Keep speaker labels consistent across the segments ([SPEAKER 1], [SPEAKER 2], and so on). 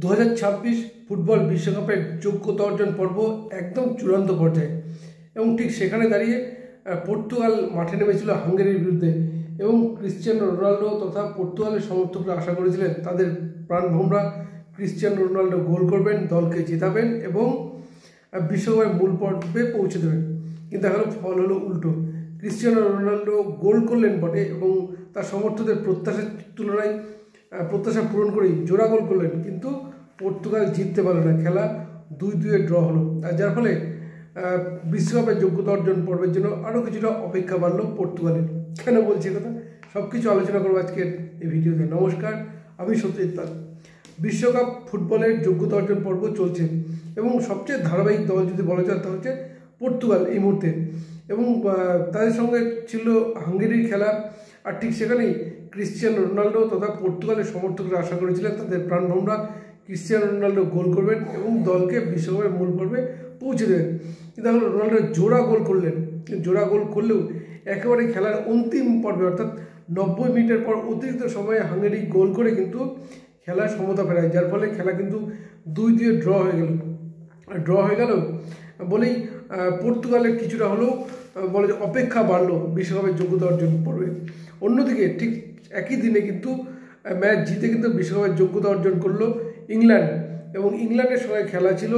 [SPEAKER 1] 2026 football বিশ্বকাপের যোগ্যতা অর্জন পর্ব একদম চূড়ান্ত পর্যায়ে এবং ঠিক সেখানে দাঁড়িয়ে পর্তুগাল মাঠে নেমেছিল হাঙ্গেরির বিরুদ্ধে এবং ক্রিশ্চিয়ানো রোনাল্ডো তথা পর্তুগালের সমর্থকরা আশা করেছিলেন তাদের প্রাণভোমরা ক্রিশ্চিয়ানো রোনাল্ডো গোল করবেন, দলকে জেতাবেন এবং বিশ্বকাপের মূল পর্বে পৌঁছে দেবেন। কিন্তু এখন ফল হলো উল্টো। ক্রিশ্চিয়ানো রোনাল্ডো গোল করলেন বটে এবং তার সমর্থকদের প্রত্যাশার তুলনায় প্রত্যাশা পূরণ করেই জোড়া গোল করলেন, কিন্তু পর্তুগাল জিততে পারল না। খেলা 2-2 ড্র হলো, আর যার ফলে বিশ্বকাপের যোগ্যতা অর্জন পর্বের জন্য আরও কিছুটা অপেক্ষা বাড়ল পর্তুগালের। কেন বলছি কথা, সব কিছু আলোচনা করবো আজকের এই ভিডিওতে। নমস্কার, আমি সত্যজিৎ পাল। বিশ্বকাপ ফুটবলের যোগ্যতা অর্জন পর্ব চলছে এবং সবচেয়ে ধারাবাহিক দল যদি বলা যায় তা হচ্ছে পর্তুগাল এই মুহূর্তে, এবং তাদের সঙ্গে ছিল হাঙ্গেরির খেলা। আর ঠিক সেখানেই ক্রিশ্চিয়ানো রোনাল্ডো তথা পর্তুগালের সমর্থকরা আশা করেছিলেন তাদের প্রাণভোমরা ক্রিশ্চিয়ানো রোনাল্ডো গোল করবেন এবং দলকে বিশ্বকাপের মূল পর্বে পৌঁছে দেবেন। কিন্তু এখন রোনাল্ডো জোড়া গোল করলেন, জোড়া গোল করলেও একেবারে খেলার অন্তিম পর্বে অর্থাৎ 90 মিনিটের পর অতিরিক্ত সময়ে হাঙ্গেরি গোল করে কিন্তু খেলার সমতা ফেরায়, যার ফলে খেলা কিন্তু 2-2 ড্র হয়ে গেল বলেই পর্তুগালের কিছুটা হলেও বলে যে অপেক্ষা বাড়লো বিশ্বকাপের যোগ্যতা অর্জন পর্বে। অন্যদিকে ঠিক একই দিনে কিন্তু ম্যাচ জিতে কিন্তু বিশ্বকাপের যোগ্যতা অর্জন করলো ইংল্যান্ড, এবং ইংল্যান্ডের সঙ্গে খেলা ছিল,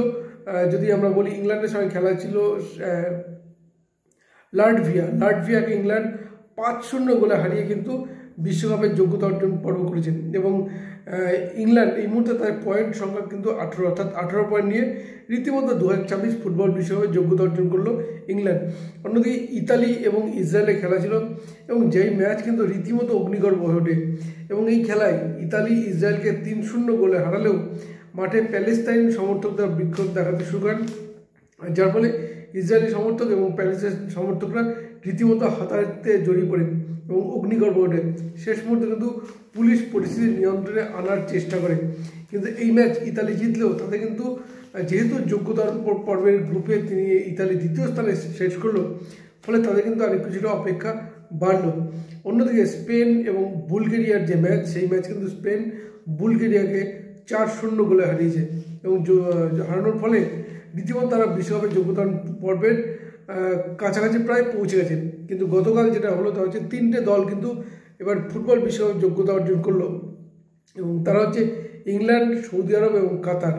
[SPEAKER 1] যদি আমরা বলি ইংল্যান্ডের সঙ্গে খেলা ছিল লাটভিয়াকে ইংল্যান্ড 5-0 গোলে হারিয়ে কিন্তু বিশ্বকাপের যোগ্যতা অর্জন পর্ব করেছেন। এবং ইংল্যান্ড এই মুহূর্তে তার পয়েন্ট সংখ্যা কিন্তু 18, অর্থাৎ 18 পয়েন্ট নিয়ে রীতিমতো 2026 ফুটবল বিশ্বকাপে যোগ্যতা অর্জন করলো ইংল্যান্ড। অন্যদিকে ইতালি এবং ইসরায়েলের খেলা ছিল এবং যেই ম্যাচ কিন্তু রীতিমতো অগ্নিগর্ভ হয়ে ওঠে, এবং এই খেলায় ইতালি ইসরায়েলকে 3-0 গোলে হারালেও মাঠে প্যালেস্তাইন সমর্থকরা বিক্ষোভ দেখাতে শুরু করেন, যার ফলে ইসরায়েলি সমর্থক এবং প্যালেস্তাইন সমর্থকরা রীতিমতো হাতাহাতিতে জড়িয়ে পড়ে এবং অগ্নিগর্ভ ওঠে। শেষ মুহূর্তে কিন্তু পুলিশ পরিস্থিতি নিয়ন্ত্রণে আনার চেষ্টা করে, কিন্তু এই ম্যাচ ইতালি জিতলেও তাতে কিন্তু যেহেতু যোগ্যতার পর্বের গ্রুপে তিনি ইতালি দ্বিতীয় স্থানে শেষ করলো, ফলে তাদের কিন্তু আরেক কিছুটা অপেক্ষা বাড়লো। অন্যদিকে স্পেন এবং বুলগেরিয়ার যে ম্যাচ, সেই ম্যাচ কিন্তু স্পেন বুলগেরিয়াকে 4-0 গোলে হারিয়েছে এবং হারানোর ফলে রীতিমতো তারা বিশ্বকাপের যোগ্যতা পর্বের কাছাকাছি প্রায় পৌঁছে গেছে। কিন্তু গতকাল যেটা হলো তা হচ্ছে 3টে দল কিন্তু এবার ফুটবল বিশ্বকাপের যোগ্যতা অর্জন করলো, এবং তারা হচ্ছে ইংল্যান্ড, সৌদি আরব এবং কাতার।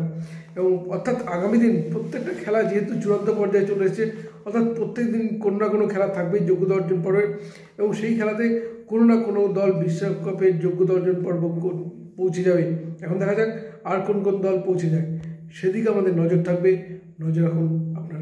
[SPEAKER 1] এবং অর্থাৎ আগামী দিন প্রত্যেকটা খেলা যেহেতু চূড়ান্ত পর্যায়ে চলে এসেছে, অর্থাৎ প্রত্যেক দিন কোনো না কোনো খেলা থাকবেই যোগ্যতা অর্জন পর্বে, এবং সেই খেলাতে কোনো না কোনো দল বিশ্বকাপের যোগ্যতা অর্জন পর্ব পৌঁছে যাবে। এখন দেখা যাক আর কোন কোন দল পৌঁছে যায়, সেদিকে আমাদের নজর থাকবে। নজর রাখুন আপনারা।